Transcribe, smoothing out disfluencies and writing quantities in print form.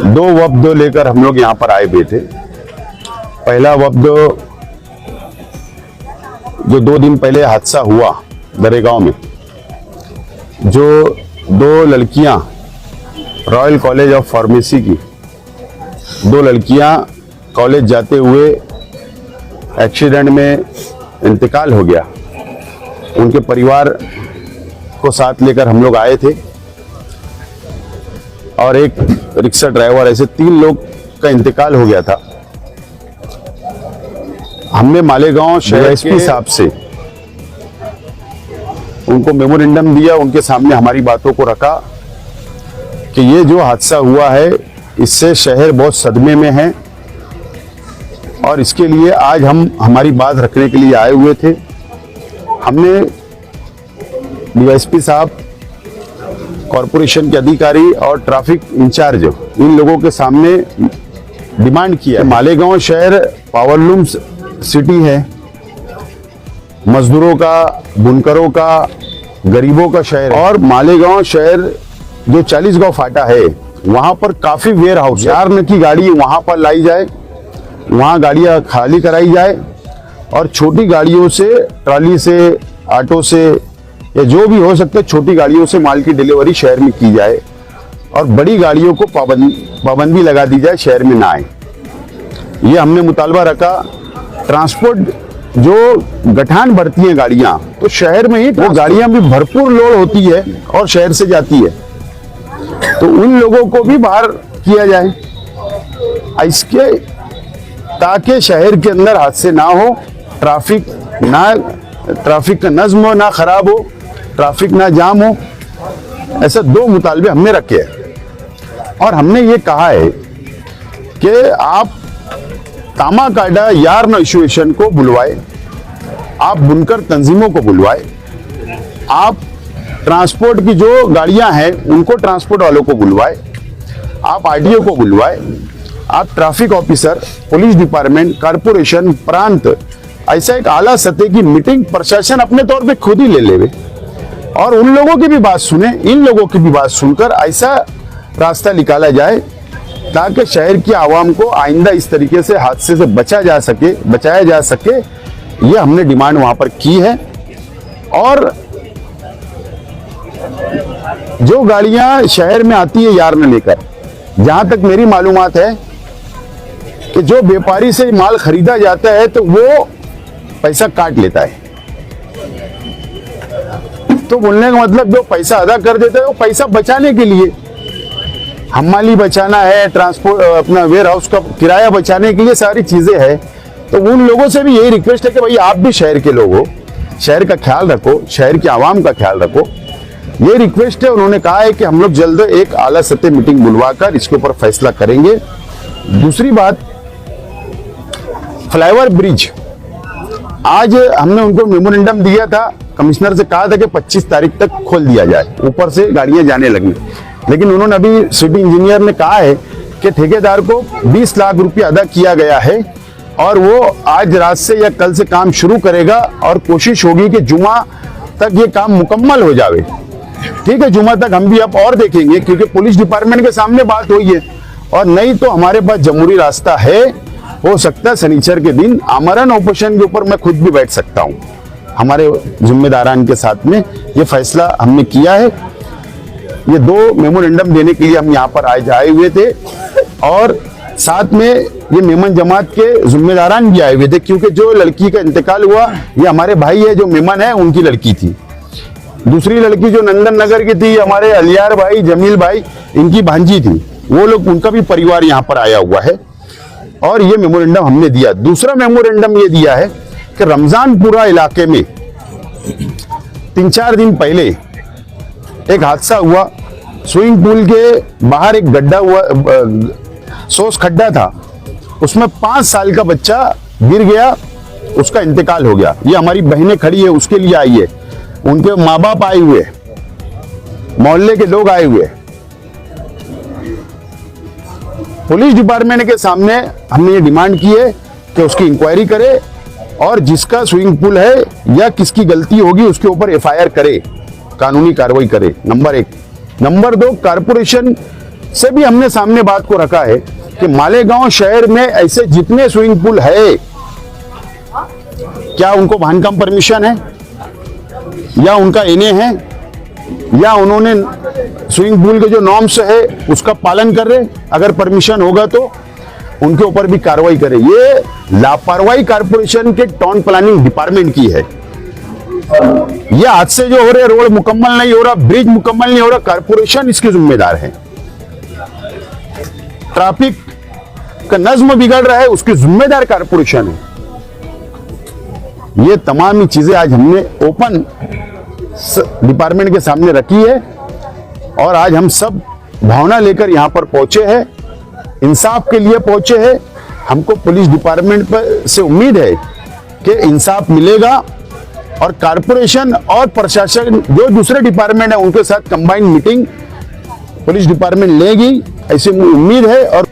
दो वफ्द लेकर हम लोग यहाँ पर आए हुए थे। पहला वफ्द जो 2 दिन पहले हादसा हुआ दरेगांव में, जो 2 लड़कियां रॉयल कॉलेज ऑफ फार्मेसी की 2 लड़कियां कॉलेज जाते हुए एक्सीडेंट में इंतकाल हो गया। उनके परिवार को साथ लेकर हम लोग आए थे और एक रिक्शा ड्राइवर, ऐसे 3 लोग का इंतकाल हो गया था। हमने मालेगांव शहर एसपी साहब से उनको मेमोरेंडम दिया, उनके सामने हमारी बातों को रखा कि ये जो हादसा हुआ है इससे शहर बहुत सदमे में है और इसके लिए आज हम हमारी बात रखने के लिए आए हुए थे। हमने डीएसपी साहब, कॉरपोरेशन के अधिकारी और ट्रैफिक इंचार्ज इन लोगों के सामने डिमांड किया। मालेगांव शहर पावरलूम सिटी है, मजदूरों का, बुनकरों का, गरीबों का शहर है। और मालेगांव शहर जो 40 गांव फाटा है वहां पर काफी वेयर हाउस, 4 की गाड़ी वहां पर लाई जाए, वहां गाड़ियां खाली कराई जाए और छोटी गाड़ियों से, ट्रॉली से, ऑटो से या जो भी हो सकता है छोटी गाड़ियों से माल की डिलीवरी शहर में की जाए और बड़ी गाड़ियों को पाबंदी लगा दी जाए, शहर में ना आए। ये हमने मुतालबा रखा। ट्रांसपोर्ट जो गठान भरती हैं गाड़ियां, तो शहर में ही वो गाड़ियां भी भरपूर लोड होती है और शहर से जाती है, तो उन लोगों को भी बाहर किया जाए इसके, ताकि शहर के अंदर हादसे ना हो, ट्रैफिक का नज्म ना खराब हो, ट्रैफिक ना जाम हो। ऐसे 2 मुतालबे हमने रखे हैं और हमने ये कहा है कि आप तामाकाडा यार्न एसोसिएशन को बुलवाए, आप बुनकर तंजीमों को बुलवाए, आप ट्रांसपोर्ट की जो गाड़ियां हैं उनको, ट्रांसपोर्ट वालों को बुलवाए, आप आरटीओ को बुलवाए, आप traffic officer, police department, corporation, प्रांत, ऐसा एक आला सतह की मीटिंग प्रशासन अपने तौर पे खुद ही ले लेवे और उन लोगों की भी बात सुने, इन लोगों की भी बात सुनकर ऐसा रास्ता निकाला जाए ताकि शहर की आवाम को आइंदा इस तरीके से हादसे से बचाया जा सके। ये हमने डिमांड वहां पर की है। और जो गाड़ियां शहर में आती है यार्न लेकर, जहां तक मेरी मालूमात है कि जो व्यापारी से माल खरीदा जाता है तो वो पैसा काट लेता है, तो बोलने का मतलब जो पैसा अदा कर देता है वो पैसा बचाने के लिए, हमाली बचाना है, ट्रांसपोर्ट अपना वेयर हाउस का किराया बचाने के लिए सारी चीजें हैं। तो उन लोगों से भी यही रिक्वेस्ट है कि भाई आप भी शहर के लोग हो, शहर का ख्याल रखो, शहर की आवाम का ख्याल रखो। ये रिक्वेस्ट है। उन्होंने कहा है कि हम लोग जल्द एक आला सतह मीटिंग बुलवाकर इसके ऊपर फैसला करेंगे। दूसरी बात, फ्लाईओवर ब्रिज, आज हमने उनको मेमोरेंडम दिया था, कमिश्नर से कहा था कि 25 तारीख तक खोल दिया जाए, ऊपर से गाड़ियां जाने लगी, लेकिन उन्होंने अभी सिटी इंजीनियर ने कहा है कि ठेकेदार को 20 लाख रुपया अदा किया गया है और वो आज रात से या कल से काम शुरू करेगा और कोशिश होगी कि जुमा तक ये काम मुकम्मल हो जावे। ठीक है, जुमा तक हम भी अब और देखेंगे क्योंकि पुलिस डिपार्टमेंट के सामने बात हुई है और नहीं तो हमारे पास जमहूरी रास्ता है। हो सकता है शनिचर के दिन आमरण ऑपरेशन के ऊपर मैं खुद भी बैठ सकता हूं। हमारे जिम्मेदारान के साथ में ये फैसला हमने किया है। ये 2 मेमोरेंडम देने के लिए हम यहाँ पर आए हुए थे और साथ में ये मेमन जमात के जिम्मेदारान भी आए हुए थे, क्योंकि जो लड़की का इंतकाल हुआ ये हमारे भाई है, जो मेमन है उनकी लड़की थी। दूसरी लड़की जो नंदन नगर की थी, हमारे अलियार भाई, जमील भाई, इनकी भांजी थी, वो लोग, उनका भी परिवार यहाँ पर आया हुआ है और ये मेमोरेंडम हमने दिया। दूसरा मेमोरेंडम ये दिया है कि रमजानपुरा इलाके में 3-4 दिन पहले एक हादसा हुआ। स्विमिंग पूल के बाहर एक गड्ढा हुआ, सोस खड्डा था, उसमें 5 साल का बच्चा गिर गया, उसका इंतकाल हो गया। ये हमारी बहनें खड़ी है, उसके लिए आई है, उनके माँ बाप आए हुए, मोहल्ले के लोग आए हुए। पुलिस डिपार्टमेंट के सामने हमने ये डिमांड की है कि उसकी इंक्वायरी करे और जिसका स्विमिंग पूल है या किसकी गलती होगी उसके ऊपर एफआईआर करे, कानूनी कार्रवाई करे, नंबर 1। नंबर 2, कारपोरेशन से भी हमने सामने बात को रखा है कि मालेगांव शहर में ऐसे जितने स्विमिंग पूल है, क्या उनको बांधकाम परमिशन है, या उनका एनए है, या उन्होंने स्विमिंग पूल के जो नॉर्म्स है उसका पालन कर रहे? अगर परमिशन होगा तो उनके ऊपर भी कार्रवाई करें। ये लापरवाही कारपोरेशन के टाउन प्लानिंग डिपार्टमेंट की है। ये आज से जो हो रहे, रोड मुकम्मल नहीं हो रहा, ब्रिज मुकम्मल नहीं हो रहा, कारपोरेशन इसकी जिम्मेदार है। ट्रैफिक का नज्म बिगड़ रहा है, उसकी जिम्मेदार कारपोरेशन है। ये तमाम ही चीजें आज हमने ओपन डिपार्टमेंट के सामने रखी है और आज हम सब भावना लेकर यहां पर पहुंचे हैं, इंसाफ के लिए पहुंचे हैं। हमको पुलिस डिपार्टमेंट पर से उम्मीद है कि इंसाफ मिलेगा और कारपोरेशन और प्रशासन जो दूसरे डिपार्टमेंट है उनके साथ कंबाइंड मीटिंग पुलिस डिपार्टमेंट लेगी, ऐसी उम्मीद है। और